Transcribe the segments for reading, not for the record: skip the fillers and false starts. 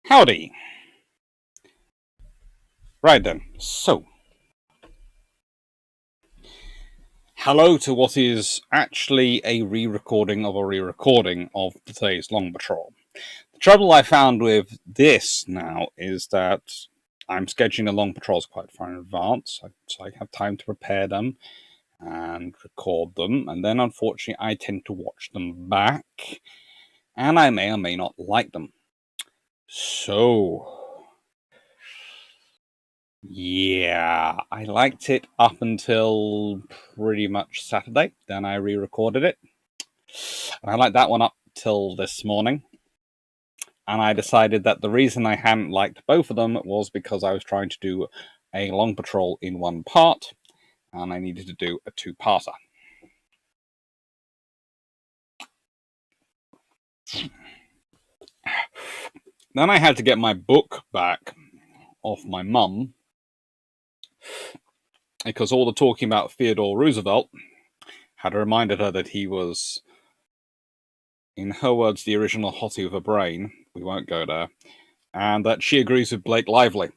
Howdy. Right then, so hello to what is actually a re-recording of a re-recording of today's Long Patrol. The trouble I found with this now is that I'm scheduling the Long Patrols quite far in advance, so I have time to prepare them and record them, and then unfortunately I tend to watch them back, and I may or may not like them. So yeah, I liked it up until pretty much Saturday. Then I re-recorded it. And I liked that one up till this morning. And I decided that the reason I hadn't liked both of them was because I was trying to do a long patrol in one part, and I needed to do a two-parter. Then I had to get my book back off my mum, because all the talking about Theodore Roosevelt had reminded her that he was, in her words, the original hottie with a brain. We won't go there. And that she agrees with Blake Lively,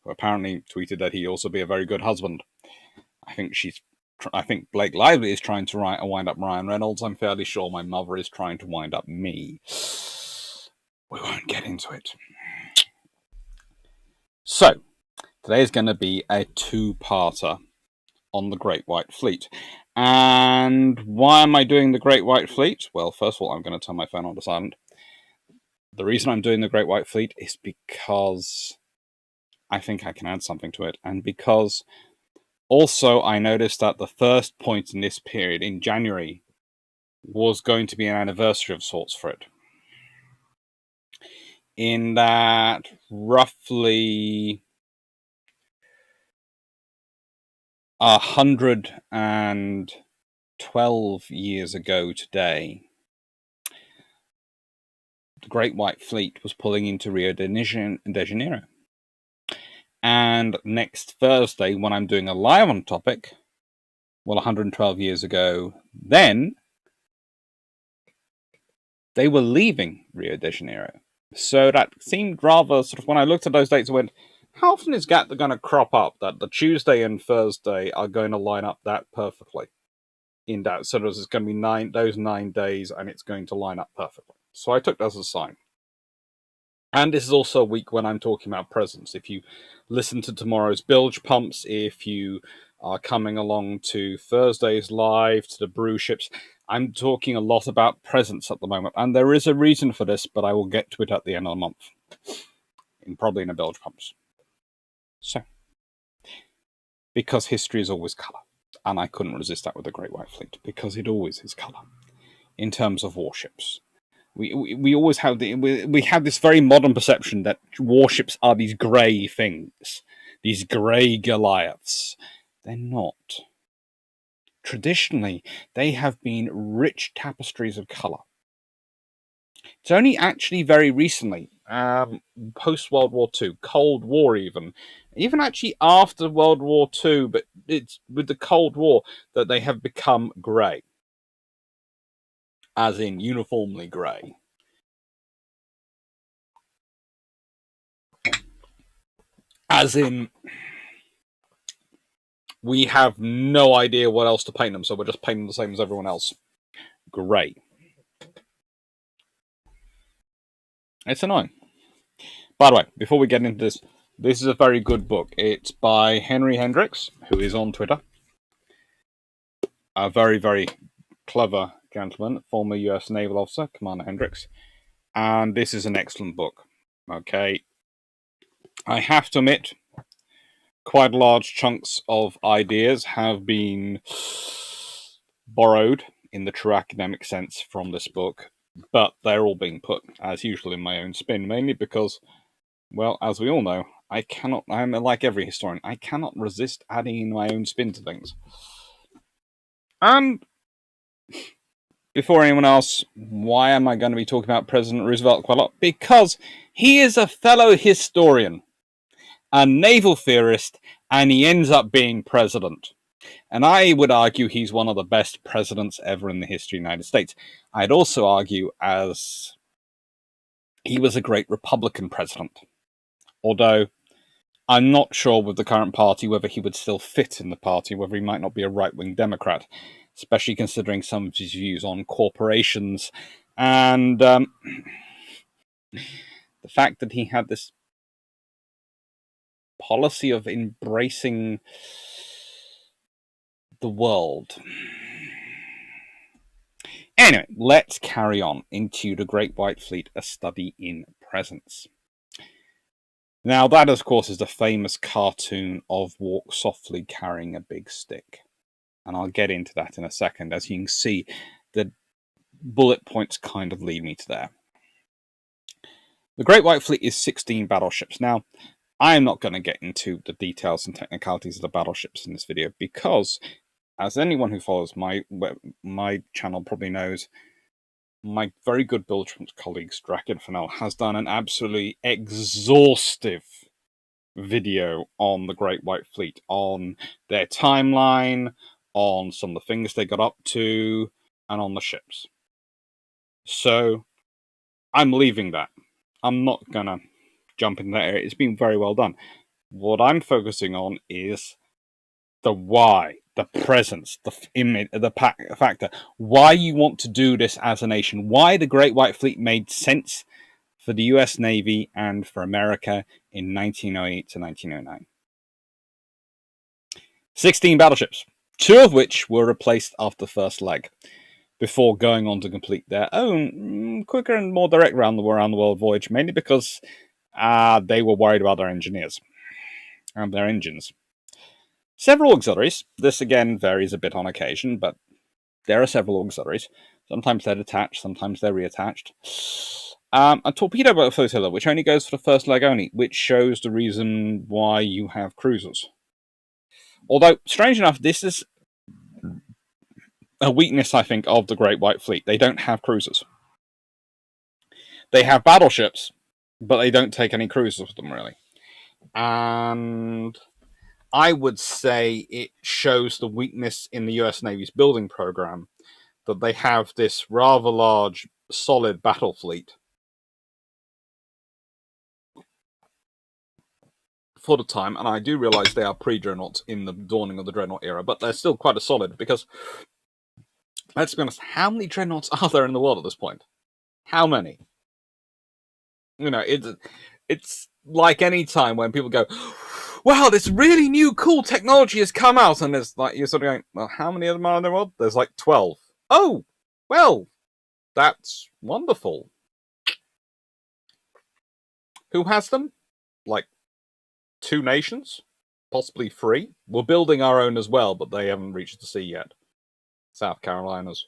who apparently tweeted that he'd also be a very good husband. I think Blake Lively is trying to wind up Ryan Reynolds. I'm fairly sure my mother is trying to wind up me. We won't get into it. So, today is going to be a two-parter on the Great White Fleet. And why am I doing the Great White Fleet? Well, first of all, I'm going to turn my phone on to silent. The reason I'm doing the Great White Fleet is because I think I can add something to it, and because also I noticed that the first point in this period, in January, was going to be an anniversary of sorts for it. In that roughly 112 years ago today, the Great White Fleet was pulling into Rio de Janeiro. And next Thursday, when I'm doing a live on topic, well, 112 years ago, then they were leaving Rio de Janeiro. So that seemed rather sort of, when I looked at those dates, I went, how often is that going to crop up that the Tuesday and Thursday are going to line up that perfectly? In that, so there's going to be those 9 days, and it's going to line up perfectly. So I took that as a sign. And this is also a week when I'm talking about presents. If you listen to tomorrow's bilge pumps, if you are coming along to Thursday's live, to the brew ships, I'm talking a lot about presents at the moment. And there is a reason for this, but I will get to it at the end of the month. Probably in the bilge pumps. So, because history is always colour. And I couldn't resist that with the Great White Fleet, because it always is colour. In terms of warships. We always have we have this very modern perception that warships are these grey things, these grey Goliaths. They're not. Traditionally, they have been rich tapestries of colour. It's only actually very recently, post-World War II, Cold War even actually after World War II, but it's with the Cold War that they have become grey. As in uniformly grey. As in, we have no idea what else to paint them, so we're just painting the same as everyone else. Grey. It's annoying. By the way, before we get into this, this is a very good book. It's by Henry Hendricks, who is on Twitter. A very, very clever gentleman, former US Naval officer, Commander Hendricks. And this is an excellent book. Okay. I have to admit, quite large chunks of ideas have been borrowed in the true academic sense from this book, but they're all being put, as usual, in my own spin, mainly because, well, as we all know, I'm like every historian, I cannot resist adding in my own spin to things. And before anyone else, why am I going to be talking about President Roosevelt quite a lot? Because he is a fellow historian, a naval theorist, and he ends up being president. And I would argue he's one of the best presidents ever in the history of the United States. I'd also argue, as he was a great Republican president. Although I'm not sure with the current party whether he would still fit in the party, whether he might not be a right-wing Democrat, especially considering some of his views on corporations and the fact that he had this policy of embracing the world. Anyway, let's carry on into The Great White Fleet, A Study in Presence. Now, that, of course, is the famous cartoon of Walk Softly Carrying a Big Stick. And I'll get into that in a second. As you can see, the bullet points kind of lead me to there. The Great White Fleet is 16 battleships. Now, I am not going to get into the details and technicalities of the battleships in this video because, as anyone who follows my channel probably knows, my very good Bilgewater colleagues, Draken Fennell, has done an absolutely exhaustive video on the Great White Fleet, on their timeline, on some of the things they got up to, and on the ships. So, I'm leaving that. I'm not going to jump into that area. It's been very well done. What I'm focusing on is the why, the presence, the image, the factor. Why you want to do this as a nation. Why the Great White Fleet made sense for the US Navy and for America in 1908 to 1909. 16 battleships, 2 of which were replaced after the first leg, before going on to complete their own quicker and more direct round the world voyage, mainly because they were worried about their engineers and their engines. Several auxiliaries. This again varies a bit on occasion, but there are several auxiliaries. Sometimes they're detached, sometimes they're reattached. A torpedo boat flotilla, which only goes for the first leg only, which shows the reason why you have cruisers. Although, strange enough, this is a weakness, I think, of the Great White Fleet. They don't have cruisers. They have battleships, but they don't take any cruisers with them, really. And I would say it shows the weakness in the US Navy's building program that they have this rather large, solid battle fleet for the time, and I do realize they are pre-dreadnoughts in the dawning of the dreadnought era, but they're still quite a solid because, let's be honest, how many dreadnoughts are there in the world at this point? How many? You know, it's like any time when people go, wow, this really new cool technology has come out, and there's like, you're sort of going, well, how many of them are in the world? There's like 12. Oh, well, that's wonderful. Who has them? Like 2 nations? Possibly 3? We're building our own as well, but they haven't reached the sea yet. South Carolinas.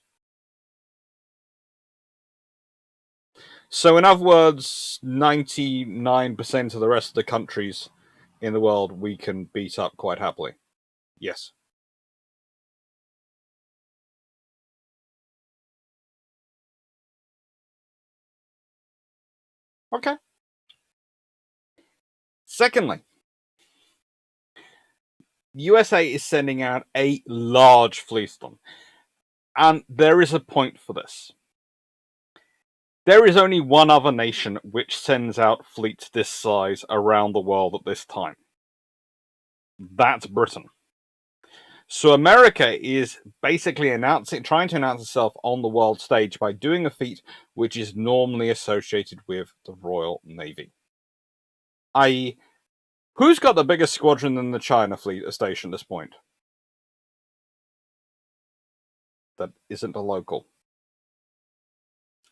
So in other words, 99% of the rest of the countries in the world we can beat up quite happily. Yes. Okay. Secondly, USA is sending out a large fleet of them. And there is a point for this. There is only one other nation which sends out fleets this size around the world at this time. That's Britain. So America is basically trying to announce itself on the world stage by doing a feat which is normally associated with the Royal Navy. I.e., who's got the biggest squadron in the China fleet station at this point? That isn't a local.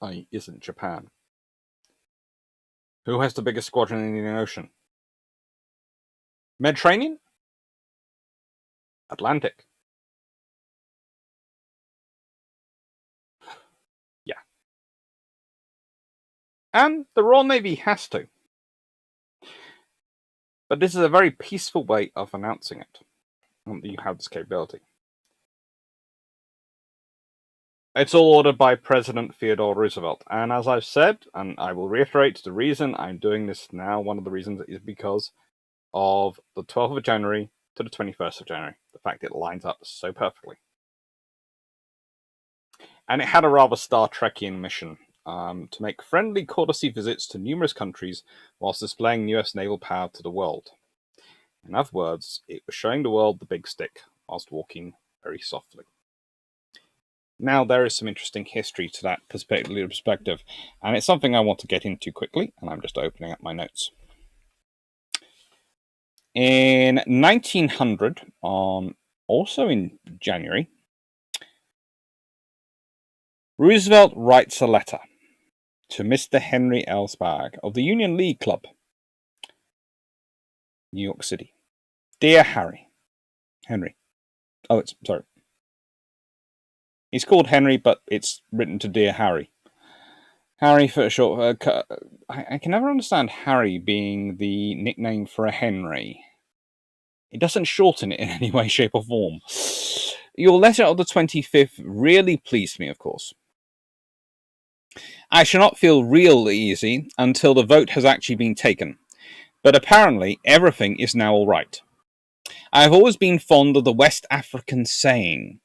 I.e., isn't Japan. Who has the biggest squadron in the Indian Ocean? Mediterranean? Atlantic. Yeah. And the Royal Navy has to. But this is a very peaceful way of announcing it. You have this capability. It's all ordered by President Theodore Roosevelt. And as I've said, and I will reiterate, the reason I'm doing this now, one of the reasons is because of the 12th of January to the 21st of January. The fact it lines up so perfectly. And it had a rather Star Trekian mission. to make friendly courtesy visits to numerous countries whilst displaying US naval power to the world. In other words, it was showing the world the big stick whilst walking very softly. Now, there is some interesting history to that perspective, and it's something I want to get into quickly, and I'm just opening up my notes. In 1900, also in January, Roosevelt writes a letter to Mr. Henry L. Sprague of the Union League Club, New York City. Dear Henry. Oh, sorry. He's called Henry, but it's written to Dear Harry. Harry for short. I can never understand Harry being the nickname for a Henry. It doesn't shorten it in any way, shape, or form. Your letter of the 25th really pleased me, of course. I shall not feel real easy until the vote has actually been taken, but apparently everything is now all right. I have always been fond of the West African saying,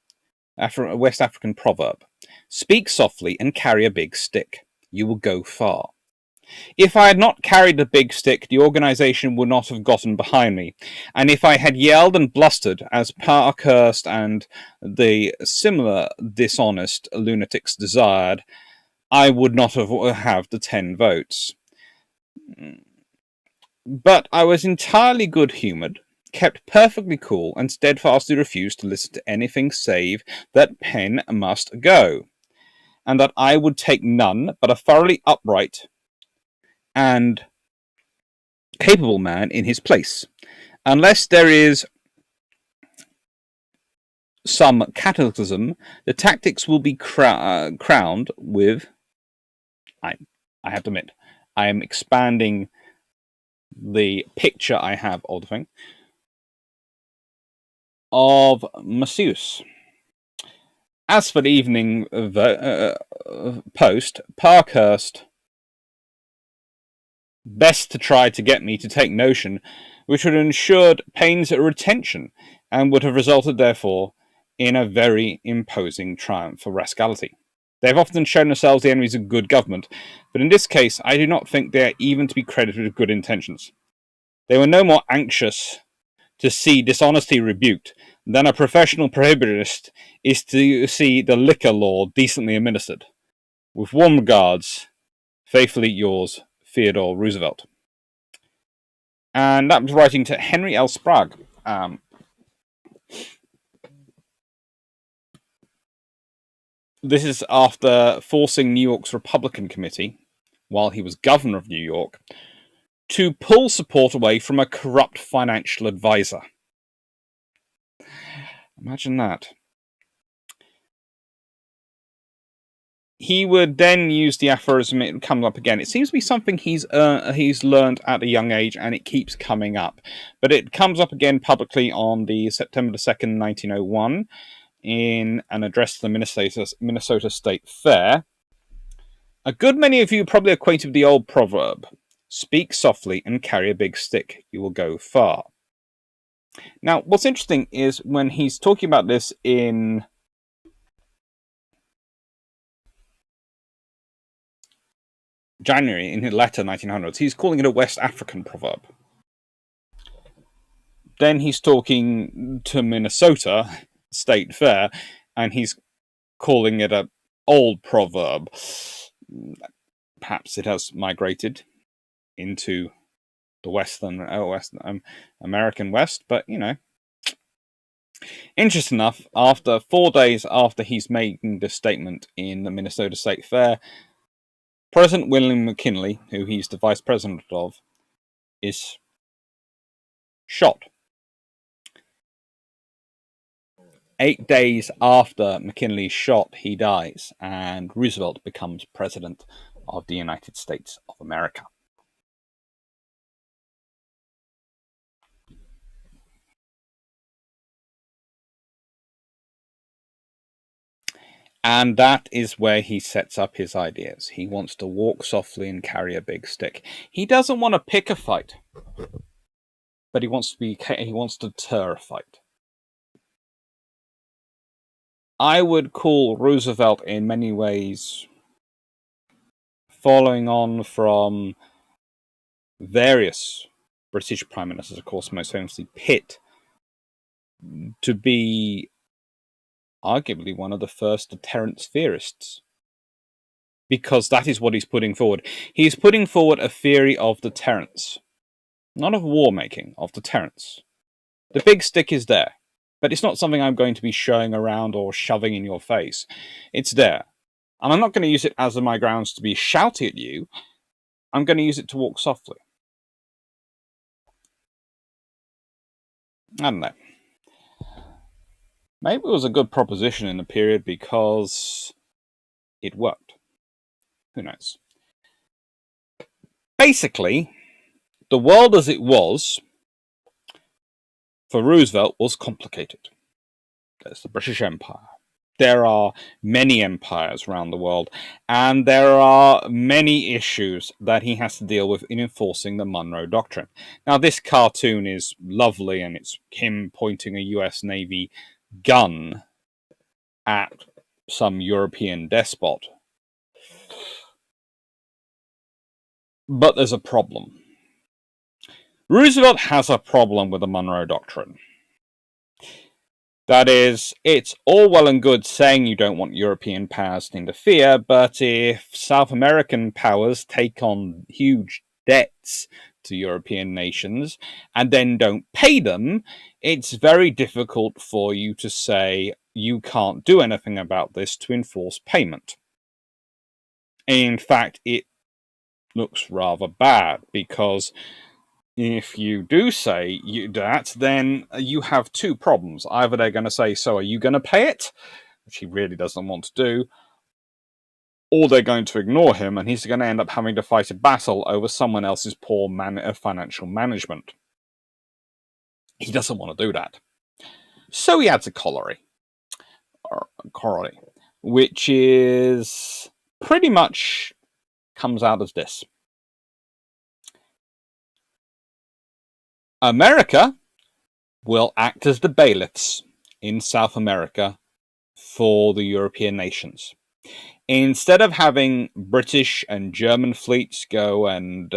West African proverb, speak softly and carry a big stick. You will go far. If I had not carried the big stick, the organization would not have gotten behind me. And if I had yelled and blustered, as Parkhurst and the similar dishonest lunatics desired, I would not have the 10 votes. But I was entirely good-humoured, kept perfectly cool, and steadfastly refused to listen to anything save that Penn must go, and that I would take none but a thoroughly upright and capable man in his place, unless there is some cataclysm. The tactics will be crowned with. I have to admit, I am expanding the picture I have of the thing of Masseuse. As for the evening post, Parkhurst best to try to get me to take notion, which would have ensured Payne's retention, and would have resulted, therefore, in a very imposing triumph for rascality. They have often shown themselves the enemies of good government, but in this case I do not think they are even to be credited with good intentions. They were no more anxious to see dishonesty rebuked than a professional prohibitionist is to see the liquor law decently administered. With warm regards, faithfully yours, Theodore Roosevelt. And that was writing to Henry L. Sprague. This is after forcing New York's Republican Committee, while he was governor of New York, to pull support away from a corrupt financial advisor. Imagine that. He would then use the aphorism, it comes up again. It seems to be something he's learned at a young age, and it keeps coming up. But it comes up again publicly on the September 2nd, 1901, in an address to the Minnesota State Fair. A good many of you are probably acquainted with the old proverb, speak softly and carry a big stick, you will go far. Now, what's interesting is when he's talking about this in January, in his letter 1900s, he's calling it a West African proverb. Then he's talking to Minnesota State Fair, and he's calling it an old proverb. Perhaps it has migrated into the Western American West, but interesting enough, after 4 days after he's making this statement in the Minnesota State Fair, President William McKinley, who he's the vice president of, is shot. 8 days after McKinley's shot, he dies, and Roosevelt becomes president of the United States of America. And that is where he sets up his ideas. He wants to walk softly and carry a big stick. He doesn't want to pick a fight, but he wants to deter a fight. I would call Roosevelt in many ways following on from various British Prime Ministers, of course, most famously Pitt, to be arguably one of the first deterrence theorists. Because that is what he's putting forward. He's putting forward a theory of deterrence. Not of war making, of deterrence. The big stick is there, but it's not something I'm going to be showing around or shoving in your face. It's there. And I'm not going to use it as my grounds to be shouty at you. I'm going to use it to walk softly. I don't know. Maybe it was a good proposition in the period because it worked. Who knows? Basically, the world as it was for Roosevelt was complicated. There's the British Empire. There are many empires around the world, and there are many issues that he has to deal with in enforcing the Monroe Doctrine. Now, this cartoon is lovely, and it's him pointing a US Navy gun at some European despot. But there's a problem. Roosevelt has a problem with the Monroe Doctrine. That is, it's all well and good saying you don't want European powers to interfere, but if South American powers take on huge debts to European nations and then don't pay them, it's very difficult for you to say you can't do anything about this to enforce payment. In fact, it looks rather bad because if you do say that, then you have two problems. Either they're going to say, so are you going to pay it? Which he really doesn't want to do. Or they're going to ignore him and he's going to end up having to fight a battle over someone else's poor financial management. He doesn't want to do that. So he adds a corollary, which is pretty much comes out as this. America will act as the bailiffs in South America for the European nations. Instead of having British and German fleets go and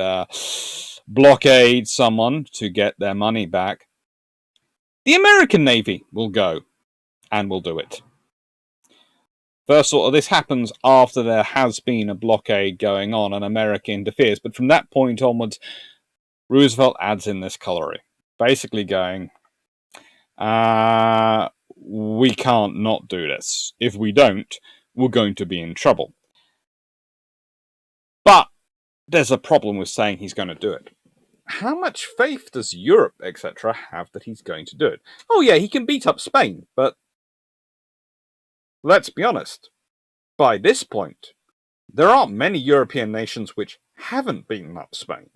blockade someone to get their money back, the American Navy will go and will do it. First of all, this happens after there has been a blockade going on and America interferes, but from that point onwards, Roosevelt adds in this corollary, basically going, we can't not do this. If we don't, we're going to be in trouble. But there's a problem with saying he's going to do it. How much faith does Europe, etc., have that he's going to do it? Oh yeah, he can beat up Spain, but let's be honest. By this point, there aren't many European nations which haven't beaten up Spain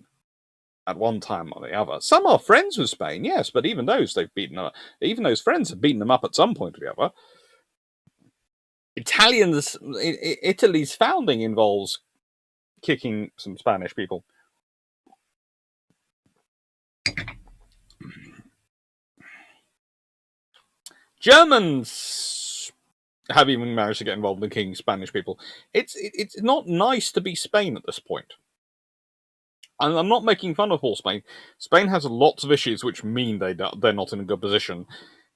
at one time or the other. Some are friends with Spain, yes, but even those they've beaten up. Even those friends have beaten them up at some point or the other. Italy's founding involves kicking some Spanish people. Germans have even managed to get involved in kicking Spanish people. It's not nice to be Spain at this point. And I'm not making fun of all Spain. Spain has lots of issues which mean they're not in a good position.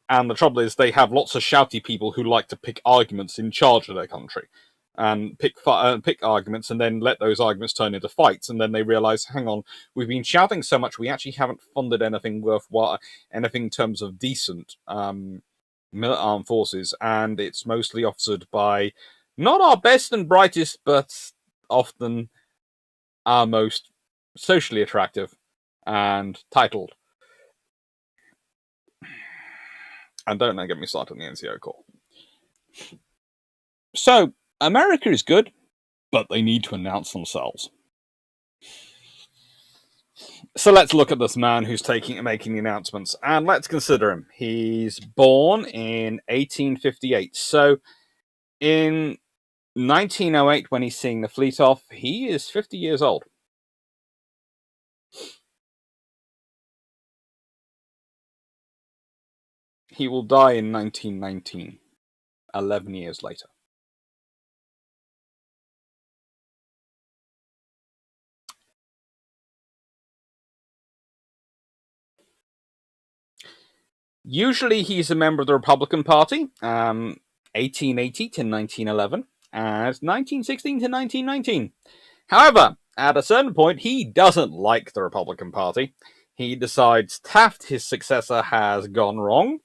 And the trouble is they have lots of shouty people who like to pick arguments in charge of their country. And pick arguments and then let those arguments turn into fights. And then they realise, hang on, we've been shouting so much, we actually haven't funded anything worthwhile, anything in terms of decent armed forces. And it's mostly officered by not our best and brightest, but often our most socially attractive and titled. And don't get me started on the NCO Corps. So, America is good, but they need to announce themselves. So let's look at this man who's making the announcements, and let's consider him. He's born in 1858. So, in 1908, when he's seeing the fleet off, he is 50 years old. He will die in 1919, 11 years later. Usually he's a member of the Republican Party, 1880 to 1911, and 1916 to 1919. However, at a certain point, he doesn't like the Republican Party. He decides Taft, his successor, has gone wrong,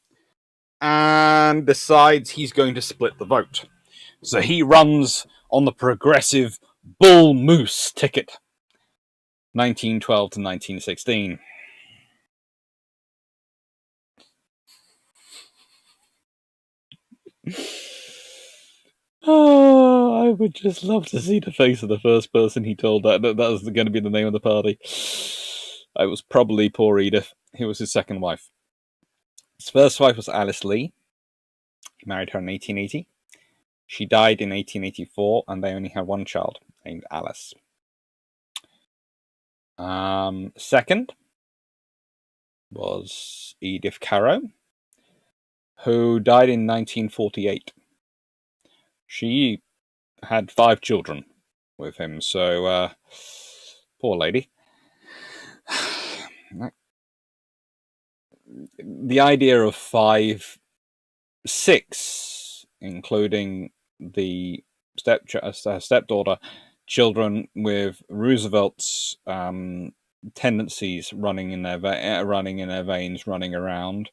and decides he's going to split the vote. So he runs on the progressive Bull Moose ticket, 1912 to 1916. Oh, I would just love to see the face of the first person he told that was going to be the name of the party. It was probably poor Edith. He was his second wife. His first wife was Alice Lee. He married her in 1880. She died in 1884, and they only had one child named Alice. Second was Edith Caro, who died in 1948. She had 5 children with him, so poor lady. The idea of 5, 6, including the stepdaughter, children with Roosevelt's tendencies running in their veins, running around.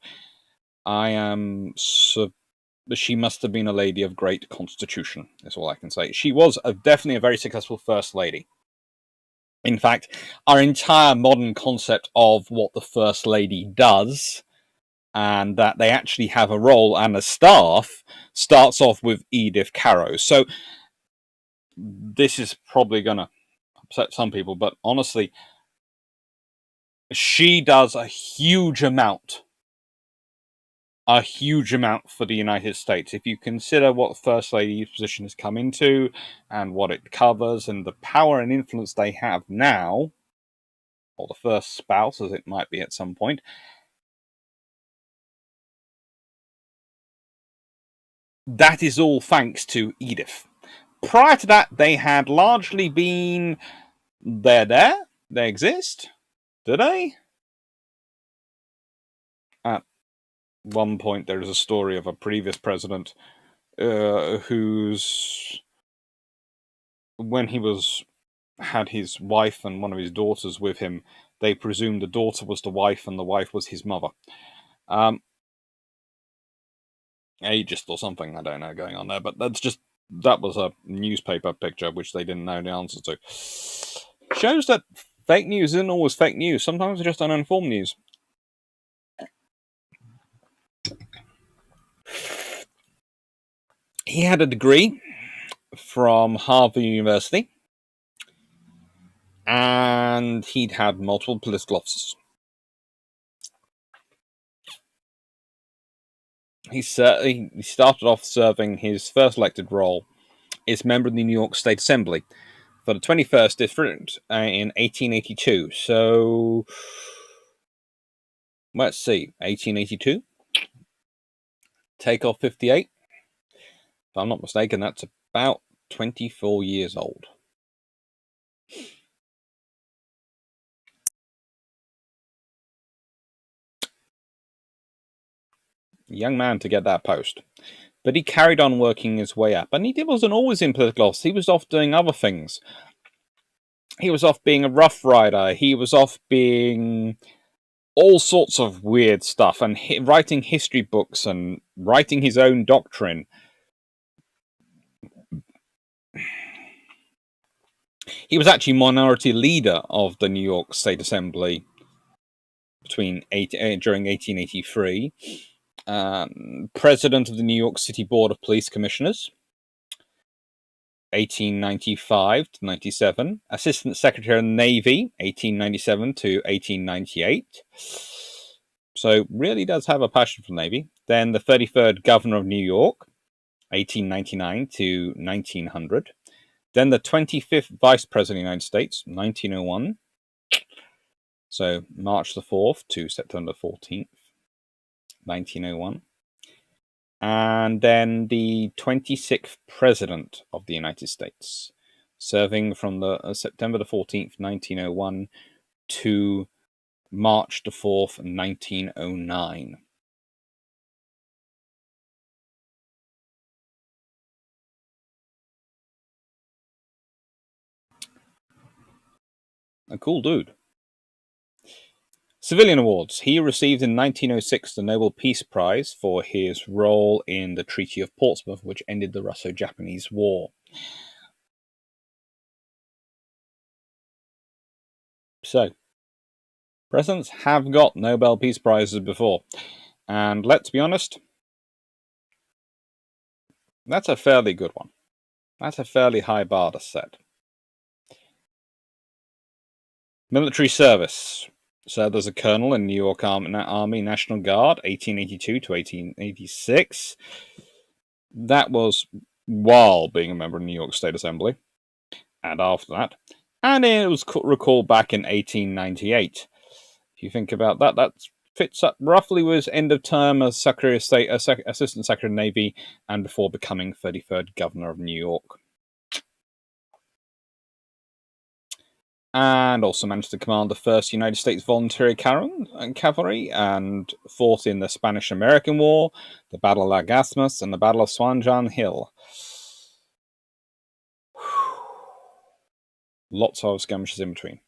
She must have been a lady of great constitution, is all I can say. She was definitely a very successful first lady. In fact, our entire modern concept of what the first lady does, and that they actually have a role and a staff, starts off with Edith Caro. So this is probably going to upset some people, but honestly, she does a huge amount for the United States. If you consider what First Lady's position has come into and what it covers and the power and influence they have now, or the first spouse as it might be at some point, that is all thanks to Edith. Prior to that, they had largely been they exist. Do they? At one point, there is a story of a previous president whose, when he had his wife and one of his daughters with him, they presumed the daughter was the wife and the wife was his mother. Ageist or something, I don't know, going on there, but that was a newspaper picture which they didn't know the answer to. Shows that fake news isn't always fake news. Sometimes it's just uninformed news. He had a degree from Harvard University, and he'd had multiple political offices. He started off serving his first elected role as member of the New York State Assembly for the 21st District in 1882. So, let's see, 1882? Take off 58? If I'm not mistaken, that's about 24 years old. Young man to get that post. But he carried on working his way up. And he wasn't always in political office. He was off doing other things. He was off being a rough rider. He was off being all sorts of weird stuff. And writing history books and writing his own doctrine. He was actually minority leader of the New York State Assembly during 1883. President of the New York City Board of Police Commissioners, 1895 to 97. Assistant Secretary of the Navy, 1897 to 1898. So really does have a passion for the Navy. Then the 33rd Governor of New York, 1899 to 1900. Then the 25th Vice President of the United States, 1901. So March the 4th to September 14th, 1901. And then the 26th President of the United States, serving from the September the 14th, 1901 to March the 4th, 1909. A cool dude. Civilian awards. He received in 1906 the Nobel Peace Prize for his role in the Treaty of Portsmouth, which ended the Russo-Japanese War. So, presidents have got Nobel Peace Prizes before. And let's be honest, that's a fairly good one. That's a fairly high bar to set. Military service. Served as a colonel in New York Army National Guard, 1882 to 1886. That was while being a member of the New York State Assembly. And after that. And it was recalled back in 1898. If you think about that, that fits up roughly with his end of term as Secretary of State, Assistant Secretary of the Navy, and before becoming 33rd Governor of New York. And also managed to command the 1st United States Volunteer Cavalry and fought in the Spanish-American War, the Battle of La Gasmas, and the Battle of Swanjan Hill. Lots of skirmishes in between.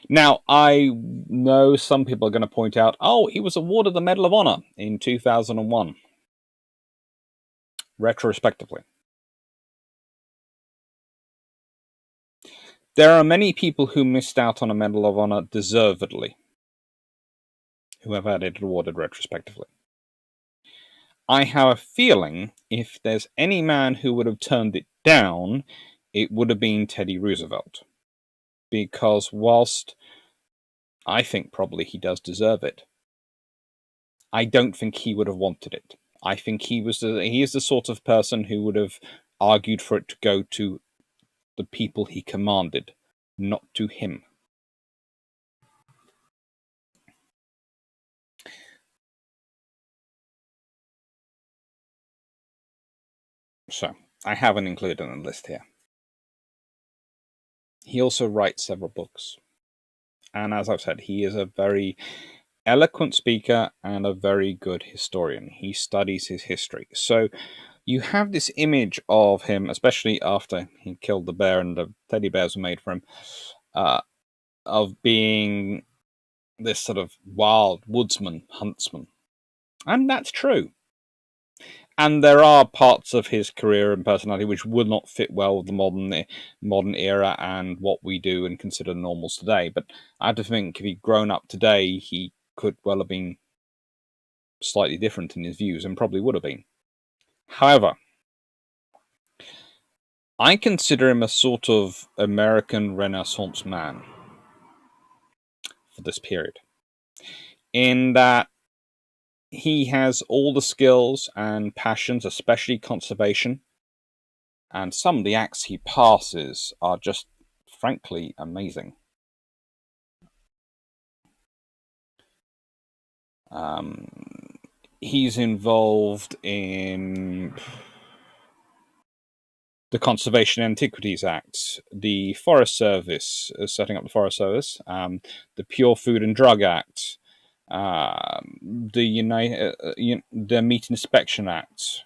Now, I know some people are going to point out, oh, he was awarded the Medal of Honor in 2001, retrospectively. There are many people who missed out on a Medal of Honor deservedly, who have had it awarded retrospectively. I have a feeling if there's any man who would have turned it down, it would have been Teddy Roosevelt. Because whilst I think probably he does deserve it, I don't think he would have wanted it. I think he is the sort of person who would have argued for it to go to the people he commanded, not to him. So, I haven't included in the list here. He also writes several books. And as I've said, he is a very eloquent speaker and a very good historian. He studies his history. So you have this image of him, especially after he killed the bear and the teddy bears were made for him, of being this sort of wild woodsman, huntsman. And that's true. And there are parts of his career and personality which would not fit well with the modern era and what we do and consider normals today. But I have to think if he'd grown up today, he could well have been slightly different in his views and probably would have been. However, I consider him a sort of American Renaissance man for this period, in that he has all the skills and passions, especially conservation, and some of the acts he passes are just frankly amazing. He's involved in the Conservation Antiquities Act, the Forest Service, setting up the Forest Service, the Pure Food and Drug Act, the Meat Inspection Act,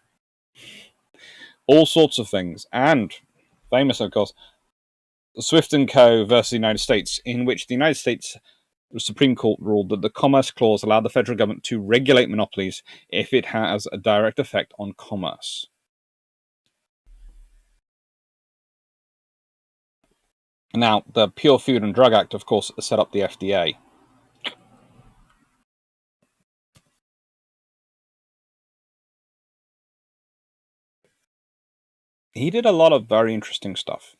all sorts of things, and famous, of course, Swift and Co. versus the United States, in which the United States Supreme Court ruled that the Commerce Clause allowed the federal government to regulate monopolies if it has a direct effect on commerce. Now, the Pure Food and Drug Act, of course, set up the FDA. He did a lot of very interesting stuff.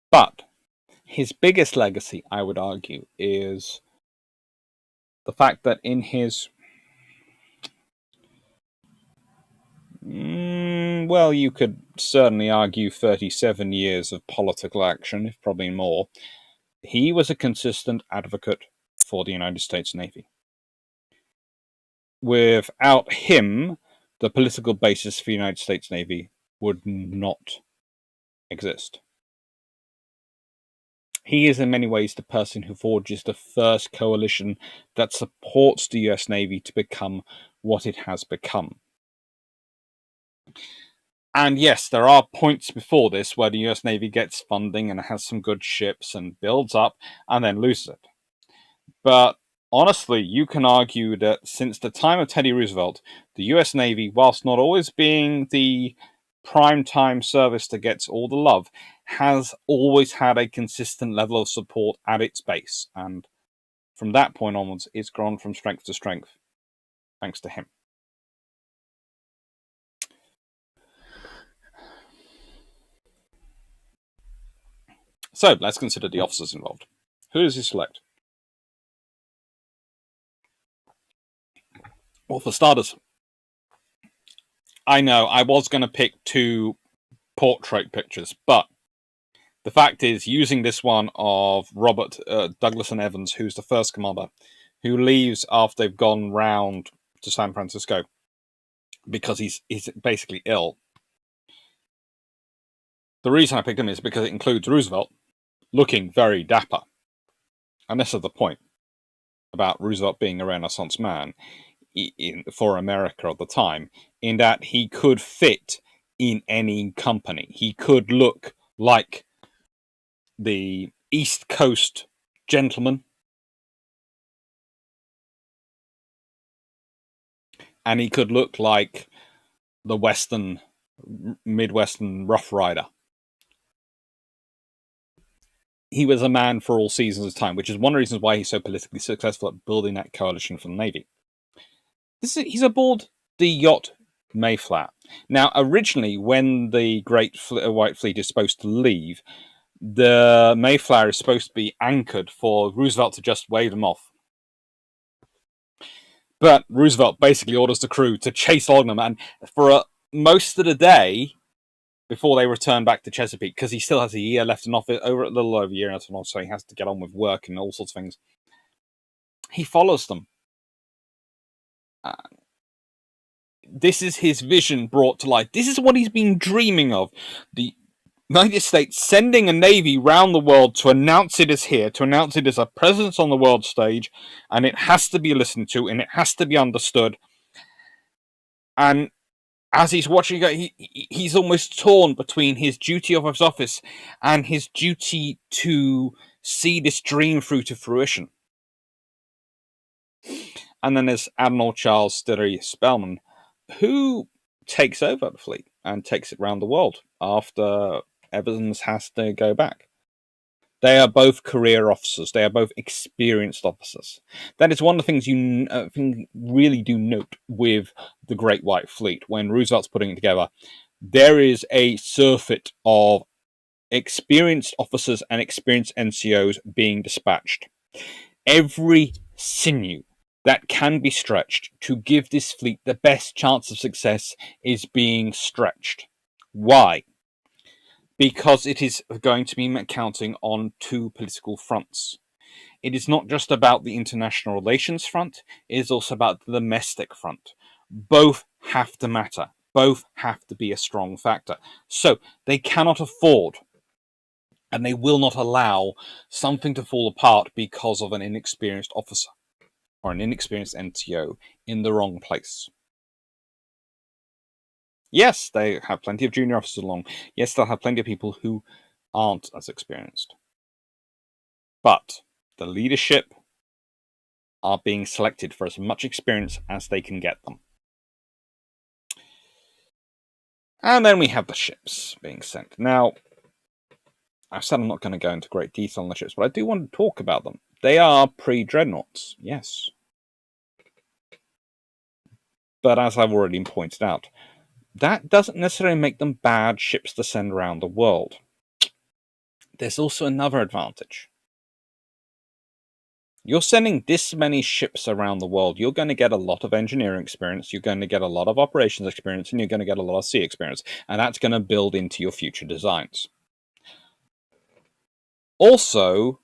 But his biggest legacy, I would argue, is the fact that in his, well, you could certainly argue 37 years of political action, if probably more, he was a consistent advocate for the United States Navy. Without him, the political basis for the United States Navy would not exist. He is in many ways the person who forges the first coalition that supports the US Navy to become what it has become. And yes, there are points before this where the US Navy gets funding and has some good ships and builds up and then loses it. But honestly, you can argue that since the time of Teddy Roosevelt, the US Navy, whilst not always being the prime time service that gets all the love, has always had a consistent level of support at its base. And from that point onwards, it's grown from strength to strength, thanks to him. So let's consider the officers involved. Who does he select? Well, for starters, I know I was going to pick 2 portrait pictures, but the fact is, using this one of Robert Douglas and Evans, who's the first commander, who leaves after they've gone round to San Francisco because he's basically ill. The reason I picked him is because it includes Roosevelt looking very dapper. And this is the point about Roosevelt being a Renaissance man for America at the time, in that he could fit in any company. He could look like the East Coast gentleman, and he could look like the Midwestern Rough Rider. He was a man for all seasons of time, which is one of the reasons why he's so politically successful at building that coalition for the Navy. He's aboard the yacht Mayflower. Now, originally, when the Great White Fleet is supposed to leave, the Mayflower is supposed to be anchored for Roosevelt to just wave them off. But Roosevelt basically orders the crew to chase along them, and for most of the day, before they return back to Chesapeake, because he still has a year left in office, a little over a year left in office, so he has to get on with work and all sorts of things. He follows them. This is his vision brought to life. This is what he's been dreaming of. The United States sending a navy round the world to announce it is here, to announce it is a presence on the world stage, and it has to be listened to, and it has to be understood. And as he's watching it, he's almost torn between his duty of his office and his duty to see this dream through to fruition. And then there's Admiral Charles Stiddy Spellman, who takes over the fleet and takes it around the world after Evans has to go back. They are both career officers. They are both experienced officers. That is one of the things you really do note with the Great White Fleet when Roosevelt's putting it together. There is a surfeit of experienced officers and experienced NCOs being dispatched. Every sinew that can be stretched to give this fleet the best chance of success is being stretched. Why? Because it is going to be counting on 2 political fronts. It is not just about the international relations front, it is also about the domestic front. Both have to matter. Both have to be a strong factor. So they cannot afford, and they will not allow, something to fall apart because of an inexperienced officer or an inexperienced NTO in the wrong place. Yes, they have plenty of junior officers along. Yes, they'll have plenty of people who aren't as experienced. But the leadership are being selected for as much experience as they can get them. And then we have the ships being sent. Now, I've said I'm not going to go into great detail on the ships, but I do want to talk about them. They are pre-dreadnoughts, yes. But as I've already pointed out, that doesn't necessarily make them bad ships to send around the world. There's also another advantage. You're sending this many ships around the world, you're going to get a lot of engineering experience, you're going to get a lot of operations experience, and you're going to get a lot of sea experience, and that's going to build into your future designs. Also,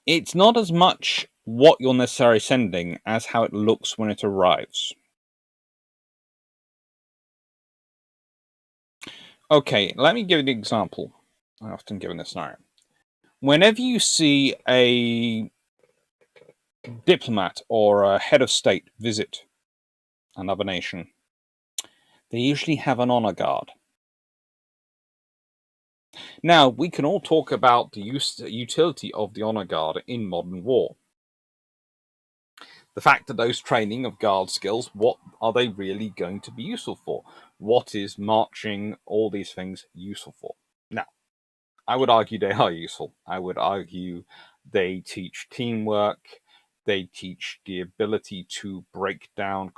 it's not as much what you're necessarily sending as how it looks when it arrives. Okay, let me give you an example. I often give in this scenario. Whenever you see a diplomat or a head of state visit another nation, they usually have an honor guard. Now, we can all talk about the utility of the honor guard in modern war. The fact that those training of guard skills, what are they really going to be useful for? What is marching, all these things, useful for? Now, I would argue they are useful. I would argue they teach teamwork. They teach the ability to break down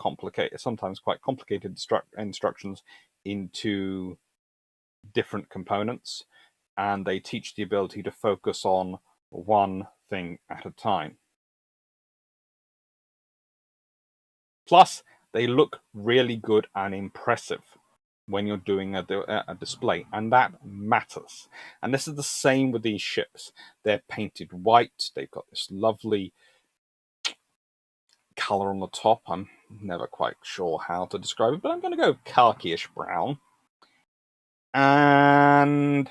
sometimes quite complicated instructions into different components. And they teach the ability to focus on one thing at a time. Plus, they look really good and impressive when you're doing a display, and that matters. And this is the same with these ships. They're painted white. They've got this lovely color on the top. I'm never quite sure how to describe it, but I'm going to go khaki-ish brown. And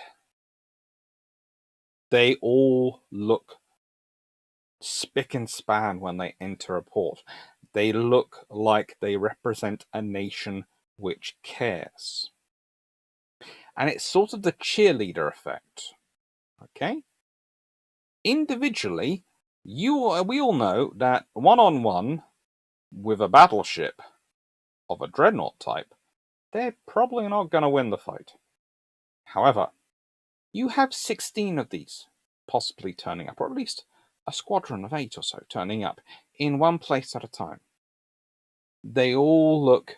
they all look spick and span when they enter a port. They look like they represent a nation which cares. And it's sort of the cheerleader effect. Okay? Individually, we all know that one-on-one with a battleship of a dreadnought type, they're probably not going to win the fight. However, you have 16 of these possibly turning up, or at least a squadron of 8 or so turning up in one place at a time. They all look,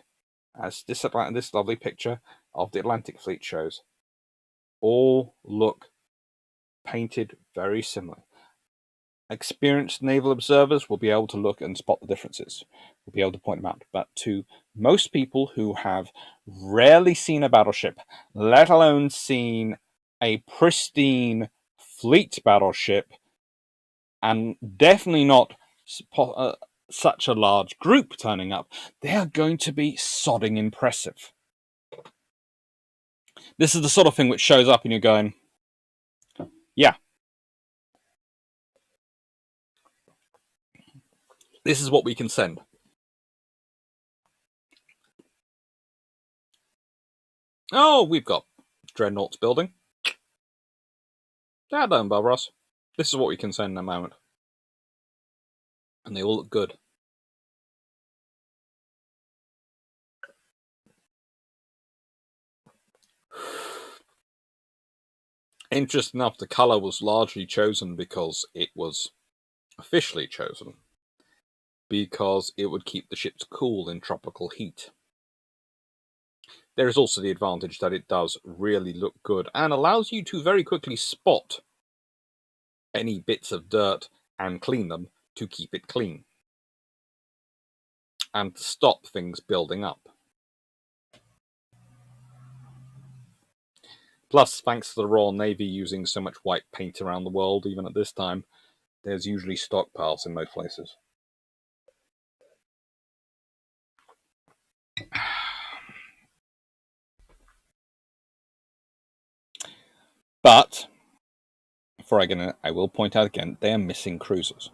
as this lovely picture of the Atlantic Fleet shows, all look painted very similar. Experienced naval observers will be able to look and spot the differences. We'll be able to point them out. But to most people who have rarely seen a battleship, let alone seen a pristine fleet battleship, and definitely not such a large group turning up, they are going to be sodding impressive. This is the sort of thing which shows up and you're going, yeah, this is what we can send. Oh, we've got dreadnoughts building. Don't bother us. This is what we can send in a moment. And they all look good. Interesting enough, the colour was largely chosen because it was officially chosen. Because it would keep the ships cool in tropical heat. There is also the advantage that it does really look good and allows you to very quickly spot any bits of dirt and clean them to keep it clean. And to stop things building up. Plus, thanks to the Royal Navy using so much white paint around the world, even at this time, there's usually stockpiles in most places. But, before I get in it, I will point out again, they are missing cruisers.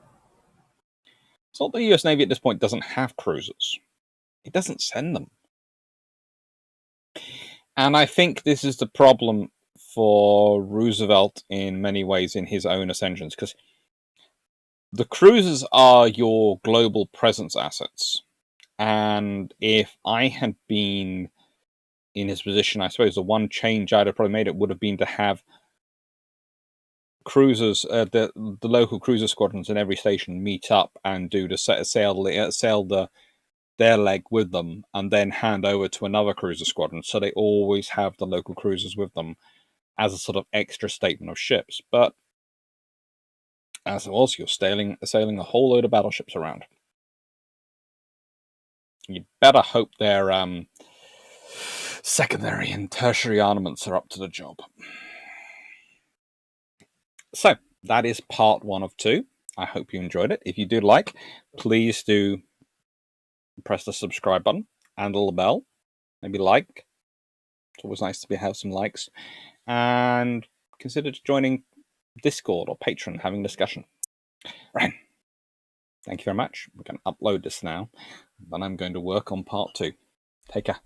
It's not that the US Navy at this point doesn't have cruisers. It doesn't send them. And I think this is the problem for Roosevelt in many ways in his own ascensions, because the cruisers are your global presence assets. And if I had been in his position, I suppose the one change I'd have probably made it would have been to have cruisers, the local cruiser squadrons in every station meet up and do the sail their leg with them, and then hand over to another cruiser squadron, so they always have the local cruisers with them as a sort of extra statement of ships. But as it was, you're sailing a whole load of battleships around. You better hope their secondary and tertiary armaments are up to the job. So, that is part 1 of 2. I hope you enjoyed it. If you did like, please do press the subscribe button, handle the bell, maybe like. It's always nice to have some likes. And consider joining Discord or Patreon, having discussion. Right. Thank you very much. We're going to upload this now. Then I'm going to work on part 2. Take care.